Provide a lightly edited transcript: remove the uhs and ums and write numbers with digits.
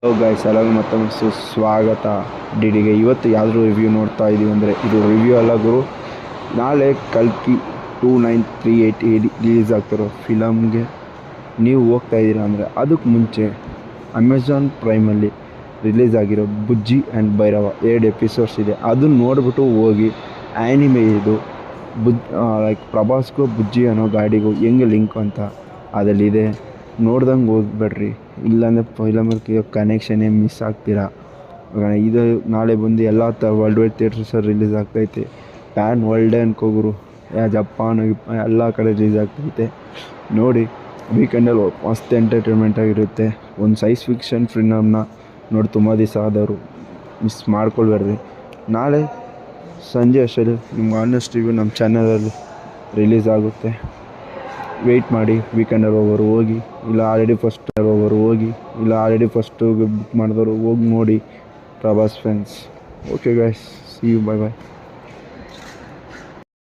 Hello guys, ಎಲ್ಲರಿಗೂ ಮತ್ತೊಮ್ಮೆ ಸುಸ್ವಾಗತ ಡಿಡಿಗೆ. ಇವತ್ತು ಯಾವ್ದು ರಿವ್ಯೂ ನೋಡ್ತಾ ಇದ್ದೀವಿ ಅಂದರೆ ಇದು ರಿವ್ಯೂ ಅಲ್ಲ ಗುರು. ನಾಳೆ ಕಲ್ಕಿ 2938 ರಿಲೀಸ್ ಆಗ್ತಿರೋ ಫಿಲಮ್ಗೆ ನೀವು ಹೋಗ್ತಾ ಇದ್ದೀರಾ ಅಂದರೆ ಅದಕ್ಕೆ ಮುಂಚೆ ಅಮೆಝಾನ್ ಪ್ರೈಮಲ್ಲಿ ರಿಲೀಸ್ ಆಗಿರೋ ಬುಜ್ಜಿ ಆ್ಯಂಡ್ ಭೈರವ 2 ಎಪಿಸೋಡ್ಸ್ ಇದೆ. ಅದನ್ನು ನೋಡಿಬಿಟ್ಟು ಹೋಗಿ. ಆ್ಯನಿಮೆ ಇದು ಲೈಕ್ ಪ್ರಭಾಸ್ಗೂ ಬುಜ್ಜಿ ಅನ್ನೋ ಗಾಡಿಗೂ ಹೆಂಗೆ ಲಿಂಕ್ ಅಂತ ಅದರಲ್ಲಿದೆ. ನೋಡ್ದಂಗೆ ಹೋಗ್ಬೇಡ್ರಿ, ಇಲ್ಲಾಂದರೆ ಫಿಲಮಿಗೆ ಕನೆಕ್ಷನ್ನೇ ಮಿಸ್ ಆಗ್ತೀರಾ. ಇದು ನಾಳೆ ಬಂದು ಎಲ್ಲ ವರ್ಲ್ಡ್ ವೈಡ್ ಥಿಯೇಟರ್ಸಲ್ಲಿ ರಿಲೀಸ್ ಆಗ್ತೈತೆ. ಪ್ಯಾನ್ ವರ್ಲ್ಡೇ ಅನ್ಕೋಗುರು, ಜಪಾನ್ ಎಲ್ಲ ಕಡೆ ರಿಲೀಸ್ ಆಗ್ತೈತೆ. ನೋಡಿ, ವೀಕೆಂಡಲ್ಲಿ ಮಸ್ತ್ ಎಂಟರ್ಟೈನ್ಮೆಂಟ್ ಆಗಿರುತ್ತೆ. ಒಂದು ಸೈನ್ಸ್ ಫಿಕ್ಷನ್ ಫಿಲಮ್ನ ನೋಡಿ ತುಂಬ ದಿವಸ ಆದವರು ಮಿಸ್ ಮಾಡ್ಕೊಳ್ಬೇಡ್ರಿ. ನಾಳೆ ಸಂಜೆ ಅಷ್ಟರಲ್ಲಿ ನಿಮ್ಮ ಆನೆಸ್ಟ್ ರಿವ್ಯೂ ನಮ್ಮ ಚಾನಲಲ್ಲಿ ರಿಲೀಸ್ ಆಗುತ್ತೆ. ವೆಯ್ಟ್ ಮಾಡಿ. ವೀಕೆಂಡಲ್ಲಿ ಹೋಗೋರು ಹೋಗಿ, ಇಲ್ಲ ಆಲ್ರೆಡಿ ಫಸ್ಟು ಬುಕ್ ಮಾಡಿದವರು ಹೋಗಿ ನೋಡಿ. Prabhas fans. Okay guys, see you, bye bye.